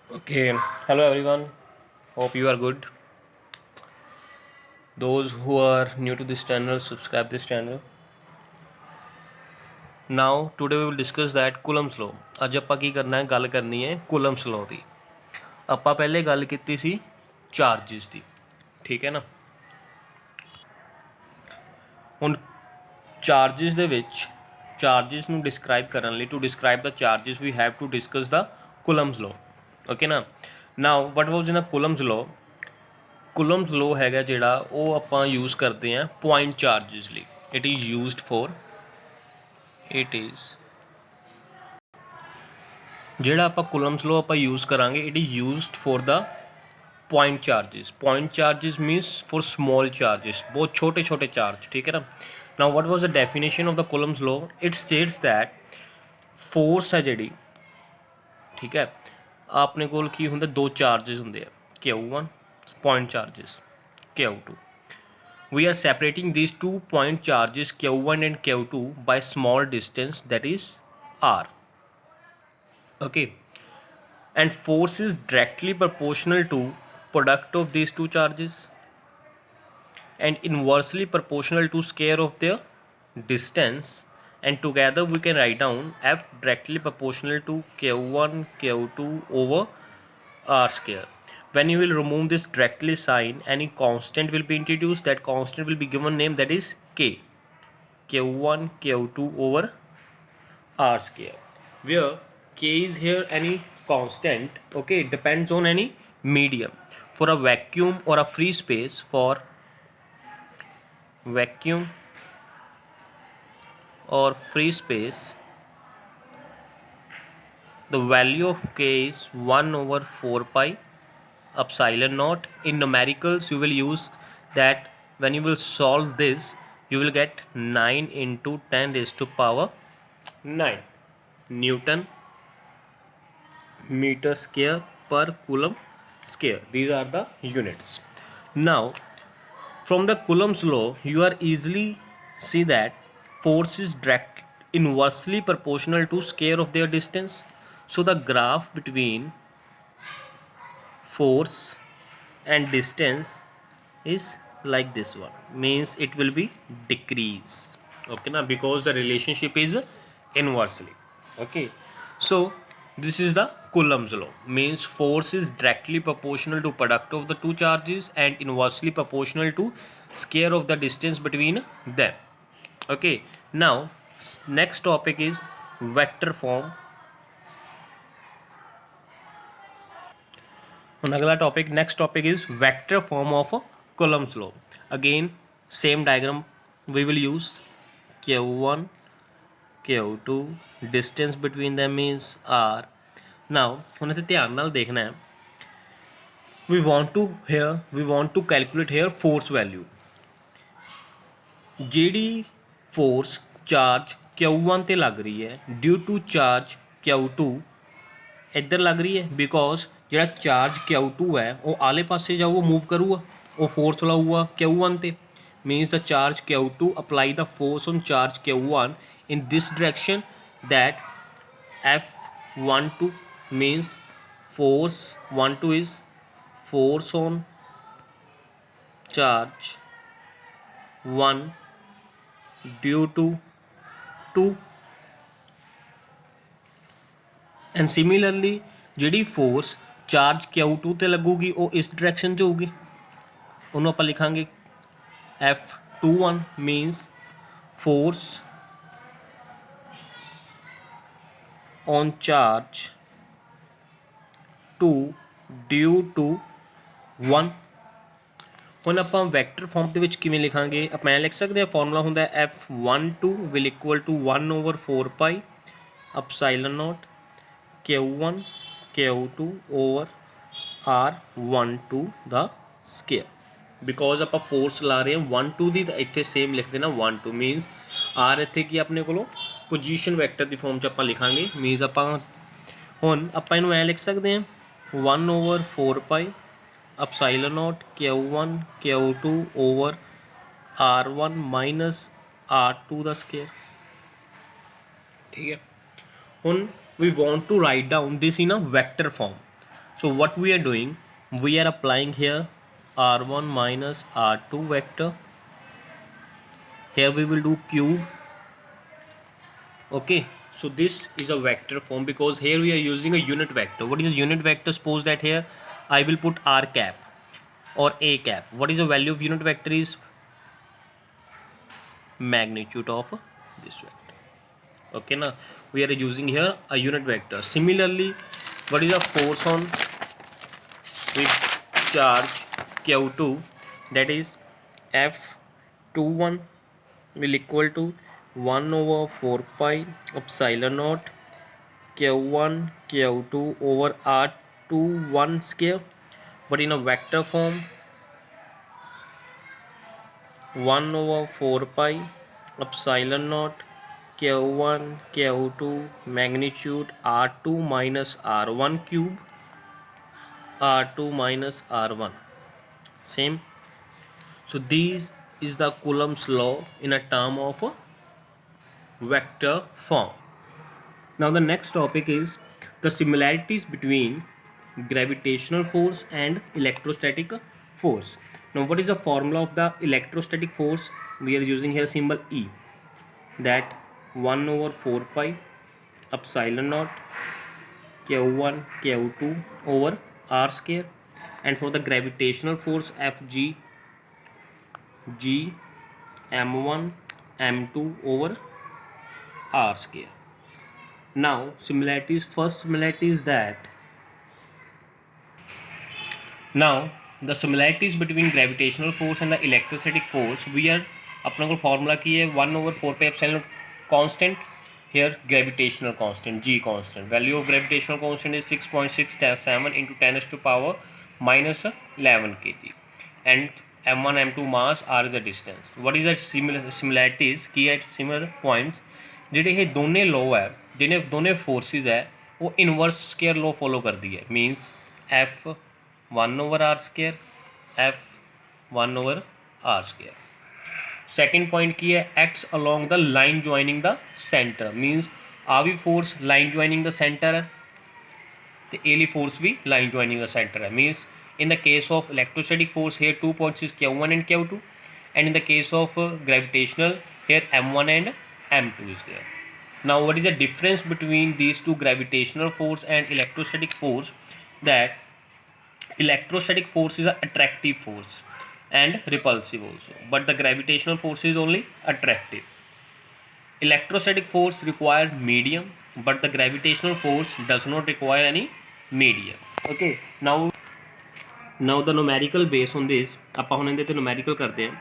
Okay, hello everyone. Hope you are good. Those who are new to this channel, subscribe this channel. Now today we will discuss that Coulomb's law. ਅੱਜ ਆਪਾਂ ਕੀ ਕਰਨਾ ਹੈ, ਗੱਲ ਕਰਨੀ ਹੈ Coulomb's law ਦੀ। ਆਪਾਂ ਪਹਿਲੇ ਗੱਲ ਕੀਤੀ ਸੀ ਚਾਰजेस ਦੀ, ਠੀਕ ਹੈ ਨਾ। ਹੁਣ ਚਾਰजेस ਦੇ ਵਿੱਚ ਚਾਰजेस ਨੂੰ ਡਿਸਕ੍ਰਾਈਬ ਕਰਨ ਲਈ, to describe the charges we have to discuss the Coulomb's law। Okay ਨਾ। Now what was in a Coulomb's law? Coulomb's law ਹੈਗਾ ਜਿਹੜਾ ਉਹ ਆਪਾਂ ਯੂਜ਼ ਕਰਦੇ ਹਾਂ ਪੁਆਇੰਟ ਚਾਰजेस ਲਈ। ਇਟ ਇਜ਼ ਯੂਜ਼ਡ ਫॉर ਜਿਹੜਾ ਆਪਾਂ Coulomb's law ਆਪਾਂ ਯੂਜ਼ ਕਰਾਂਗੇ, it is used for the point charges. Point charges means for small charges, ਬਹੁਤ ਛੋਟੇ ਛੋਟੇ ਚਾਰਜ, ਠੀਕ ਹੈ ਨਾ। Now what was the definition of the Coulomb's law? It states that force ਹੈ ਜਿਹੜੀ, ਠੀਕ ਹੈ, ਆਪਣੇ ਕੋਲ ਕੀ ਹੁੰਦਾ, ਦੋ ਚਾਰजेस ਹੁੰਦੇ ਆ, Q1 point charges, Q2। We are separating these 2 point charges Q1 and Q2 by small distance, that is R. Okay, and force is directly proportional to product of these two charges and inversely proportional to square of their distance, and together we can write down F directly proportional to Q1 Q2 over R square. When you will remove this directly sign, any constant will be introduced. That constant will be given name, that is K, Q1 Q2 over R square, where K is here any constant, okay, it depends on any medium. For a vacuum or a free space, for vacuum or free space, the value of K is 1 over 4 pi epsilon naught. In numericals you will use that. When you will solve this, you will get 9 into 10 raised to power 9 Newton meter square per coulomb square. These are the units. Now from the Coulomb's law, you are easily see that force is direct inversely proportional to square of their distance. So the graph between force and distance is like this one, means it will be decrease, okay now, because the relationship is inversely. Okay, so this is the Coulomb's law, means force is directly proportional to product of the two charges and inversely proportional to square of the distance between them. Okay, now next topic is vector form. अगला topic, next topic is vector form of Coulomb's law. Again same diagram we will use. Q1 Q2, distance between them is R. now ਹੁਣ ਇੱਥੇ ਧਿਆਨ ਨਾਲ ਦੇਖਣਾ ਹੈ, we want to calculate here force value. ਜਿਹੜੀ force charge Q1 ਤੇ ਲੱਗ ਰਹੀ ਹੈ due to charge Q2 ਇੱਧਰ ਲੱਗ ਰਹੀ ਹੈ, ਬਿਕੋਜ਼ ਜਿਹੜਾ ਚਾਰਜ Q2 ਹੈ ਉਹ ਆਲੇ ਪਾਸੇ ਜਾਊਗਾ, ਮੂਵ ਕਰੂਗਾ, ਉਹ ਫੋਰਸ ਲਾਊਗਾ Q1 ਤੇ, means the charge Q2 apply the force on charge Q1 in this direction, that F12 means force 12 is force on charge 1 due to 2, and similarly ਜਿਹੜੀ ਫੋਰਸ ਚਾਰਜ Q2 ਤੇ ਲੱਗੂਗੀ ਉਹ ਇਸ direction 'ਚ ਹੋਊਗੀ, ਉਹਨੂੰ ਆਪਾਂ ਲਿਖਾਂਗੇ F21 means force on charge 2 due to 1. ਹੁਣ ਆਪਾਂ ਵੈਕਟਰ ਫਾਰਮ ਦੇ ਵਿੱਚ ਕਿਵੇਂ ਲਿਖਾਂਗੇ, ਆਪਾਂ ਐਂ ਲਿਖ ਸਕਦੇ ਹਾਂ, ਫਾਰਮੂਲਾ ਹੁੰਦਾ F12 will equal to 1 over 4 pi epsilon naught Q1 Q2 over R12 the square. Because ਆਪਾਂ ਫੋਰਸ ਲਾ ਰਹੇ ਹਾਂ 1 2 ਦੀ, ਤਾਂ ਇੱਥੇ ਸੇਮ ਲਿਖ ਦੇਣਾ 1 2, ਮੀਨਸ R ਇੱਥੇ ਕੀ ਆਪਣੇ ਕੋਲੋਂ ਪੋਜੀਸ਼ਨ ਵੈਕਟਰ ਦੀ ਫੋਰਮ 'ਚ ਆਪਾਂ ਲਿਖਾਂਗੇ, ਮੀਨਸ ਆਪਾਂ ਹੁਣ ਆਪਾਂ ਇਹਨੂੰ ਐਂ ਲਿਖ ਸਕਦੇ ਹਾਂ 1 over 4 pi epsilon naught Q1 Q2 over R1 minus R2 ਦਾ ਸਕੇਅਰ, ਠੀਕ ਹੈ। ਹੁਣ we want to write down this in a vector form. So what we are doing, we are applying here r1 minus r2 vector. Here we will do cube. Okay, so this is a vector form because here we are using a unit vector. What is a unit vector? Suppose that here I will put r cap or a cap. What is the value of unit vector? Is magnitude of this vector. Okay, now we are using here a unit vector. Similarly, what is the force on with charge q2? That is F21 will equal to 1 over 4 pi epsilon naught q1 q2 over r21 square, but in a vector form 1 over 4 pi epsilon naught q1 q2 magnitude r2 minus r1 cube r2 minus r1 same. So this is the Coulomb's law in a term of a vector form. Now the next topic is the similarities between gravitational force and electrostatic force. Now what is the formula of the electrostatic force? We are using here symbol E, that 1 over 4 pi epsilon naught q1 q2 over r square, and for the gravitational force Fg g m1 m2 over r square. Now similarities, first similarity is that now the similarities between gravitational force and the electrostatic force, we are अपने को formula की है 1 over 4 pi epsilon constant, here gravitational constant g constant, value of gravitational constant is 6.67 into 10 raised to power minus 11 kg, and m1 m2 mass r is the distance. What is the similarities की at similar points ਜਿਹੜੇ ਇਹ ਦੋਨੇ ਲੋ ਹੈ, ਜਿਹਨੇ ਦੋਨੇ forces है वो inverse square law follow करती है, means F 1 over r square f 1 over r square. Second point की है acts along the line joining the centre, means आ भी force line joining the centre है तो एली फोर्स भी लाइन ज्वाइनिंग द सेंटर है, means in the case of electrostatic force here 2 points is q1 and q2, and in the case of gravitational here m1 and m2 is there. Now what is the difference between these two, gravitational force and electrostatic force? That electrostatic force is an attractive force and repulsive also, but the gravitational force is only attractive. Electrostatic force requires medium, but the gravitational force does not require any medium. Okay, now the numerical base on this ਆਪਾਂ ਹੁਣ ਇਹਦੇ ਤੇ numerical ਕਰਦੇ ਹਾਂ.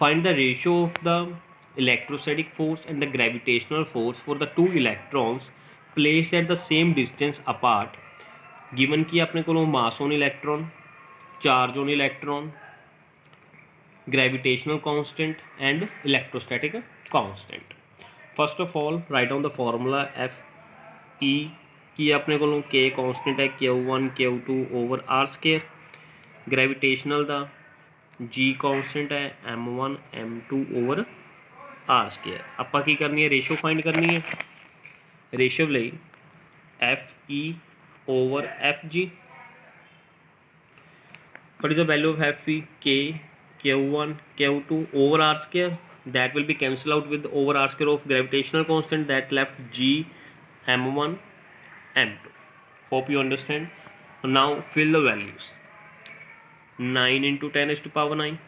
Find the ratio of the electrostatic force and the gravitational force for the two electrons placed at the same distance apart, given कि अपने को mass on electron, charge on electron, gravitational constant and electrostatic constant. First of all write down the formula F E कि अपने को K constant है Q1 Q2 over R square, gravitational दा जी constant है m1 m2 over r square. ਆਪਾਂ ਕੀ ਕਰਨੀ ਹੈ, ratio find ਕਰਨੀ ਹੈ. ਰੇਸ਼ੋ ਲਈ fe over fg, what is the value of fe? k q1 q2 over r square, that will be cancelled out with over r square of gravitational constant, that left g m1 m2. Hope you understand. Now fill the values. 9 into 10 raised to power 9.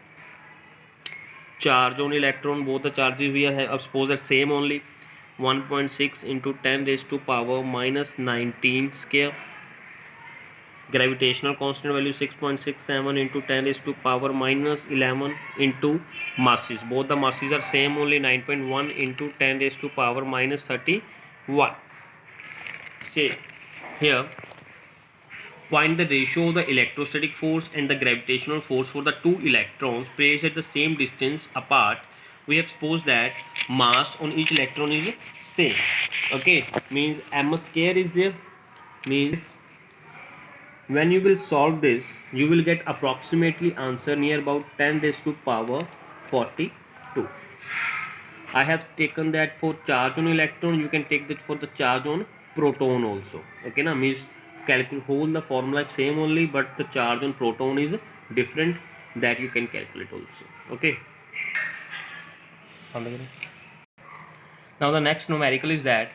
Charge on electron, both the charges we have suppose that same only, 1.6 into 10 raised to power minus 19 square. Gravitational constant value 6.67 into 10 raised to power minus 11 into masses, both the masses are same only, 9.1 into 10 raised to power minus 31. Say here find the ratio of the electrostatic force and the gravitational force for the two electrons placed at the same distance apart. We have supposed that mass on each electron is same. Okay, means m square is there, means when you will solve this you will get approximately answer near about 10 raised to power 42. I have taken that for charge on electron, you can take that for the charge on proton also. Okay na, means calculate whole the formula is same only, but the charge on proton is different, that you can calculate also. Okay, now the next numerical is that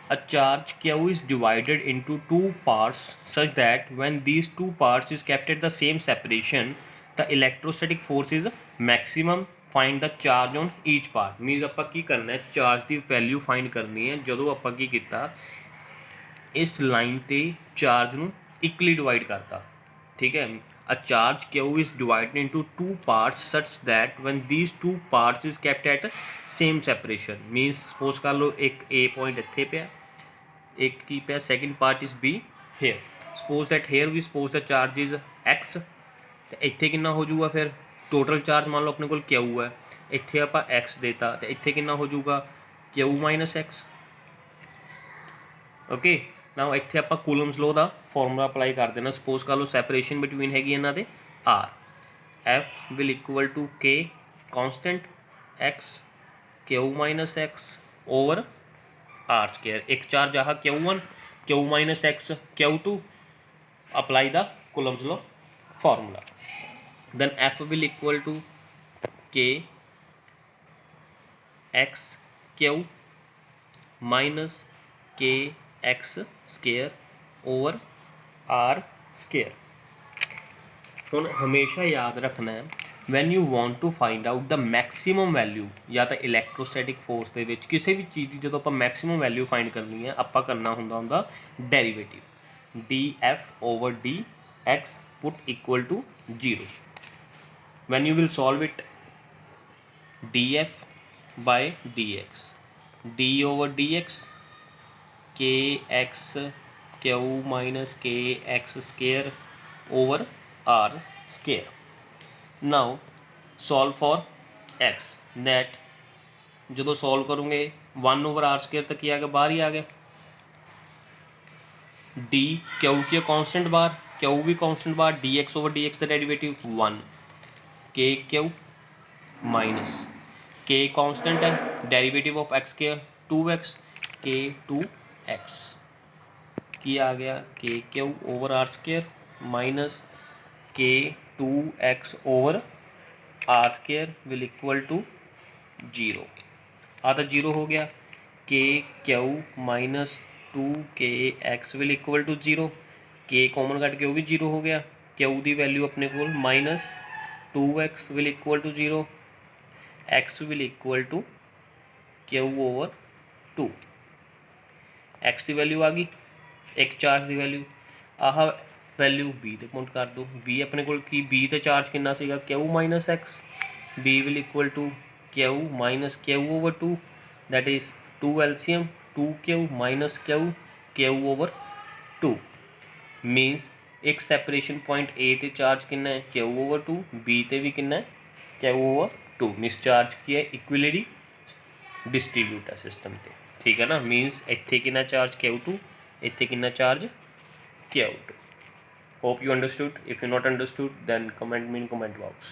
a charge Q is divided into two parts such that when these two parts is kept at the same separation, the electrostatic force is maximum. Find the charge on each part. Means ਆਪਾਂ ਕੀ ਕਰਨਾ ਹੈ, charge ਦੀ value find ਕਰਨੀ ਹੈ ਜਦੋਂ ਆਪਾਂ ਕੀ ਕੀਤਾ, ਇਸ line ਤੇ ਚਾਰਜ ਨੂੰ ਇਕਲੀ ਡਿਵਾਈਡ ਕਰਤਾ, ਠੀਕ ਹੈ। A charge Q is divided into two parts such that when these two parts is kept at same separation, means suppose कर लो एक A point ਇੱਥੇ ਪਿਆ, एक की पे second part is B here. Suppose that here we suppose the charge is X, तो ਇੱਥੇ ਕਿੰਨਾ ਹੋ ਜਾਊਗਾ ਫਿਰ टोटल चार्ज मान लो अपने को Q है, ਇੱਥੇ ਆਪਾਂ X देता तो ਇੱਥੇ ਕਿੰਨਾ ਹੋ ਜਾਊਗਾ Q minus X. Okay, now ਇੱਥੇ ਆਪਾਂ ਕੂਲਮਸ ਲੋ ਦਾ ਫਾਰਮੂਲਾ ਅਪਲਾਈ ਕਰ ਦੇਣਾ। ਸਪੋਜ਼ ਕਰ ਲਓ ਸੈਪਰੇਸ਼ਨ ਬਿਟਵੀਨ ਹੈਗੀ ਇਹਨਾਂ ਦੇ R, F will equal to K constant X Q minus X over R square. एक चार्ज आहा Q1, Q minus X Q2, apply the Coulomb's law formula. Then F will equal to K X Q minus K X square over R square. ਹੁਣ ਹਮੇਸ਼ਾ ਯਾਦ ਰੱਖਣਾ ਹੈ, when you want to find out the maximum value ਜਾਂ ਤਾਂ electrostatic force ਦੇ ਵਿੱਚ ਕਿਸੇ ਵੀ ਚੀਜ਼ ਦੀ ਜਦੋਂ ਆਪਾਂ ਮੈਕਸੀਮਮ ਵੈਲਿਊ ਫਾਈਂਡ ਕਰਨੀ ਹੈ, ਆਪਾਂ ਕਰਨਾ ਹੁੰਦਾ derivative df over dx put equal to 0. when you will solve it, df by dx, d over dx kx q minus kx square over r square. now solve for x, that ਜਦੋਂ solve करूँगे 1 over r square तक ही आ गया, बाहर ही आ गया। d q की constant बार, q भी constant बार, dx over dx का derivative 1, k q minus k constant है, derivative of x square 2x, k 2x की आ गया k q over r square minus k 2x over r square will equal to 0. आता 0 हो गया, k q minus 2kx will equal to 0, k common cut के वो भी 0 हो गया, q की वैल्यू अपने को minus 2x will equal to 0, x will equal to q over 2, x की वैल्यू आ गई, एक चार्ज की वैल्यू आह वैल्यू b ਤੇ ਪੁੱਟ ਕਰ ਦੋ, b ਆਪਣੇ ਕੋਲ ਕੀ b ਤੇ ਚਾਰਜ ਕਿੰਨਾ ਸੀਗਾ q minus x, b will equal to q minus q over 2, that is 2 LCM 2q minus q q over 2 means एक सेपरेशन पॉइंट a ਤੇ चार्ज कितना है q over 2, b ਤੇ भी कितना है q over 2, मीन्स चार्ज की है इक्विलिटी डिस्ट्रीब्यूट है सिस्टम ਤੇ, ठीक है ना। मीन्स ਇੱਥੇ कितना चार्ज q2, ਇੱਥੇ कितना charge q2. Hope you understood. If you not understood, then comment me in comment box.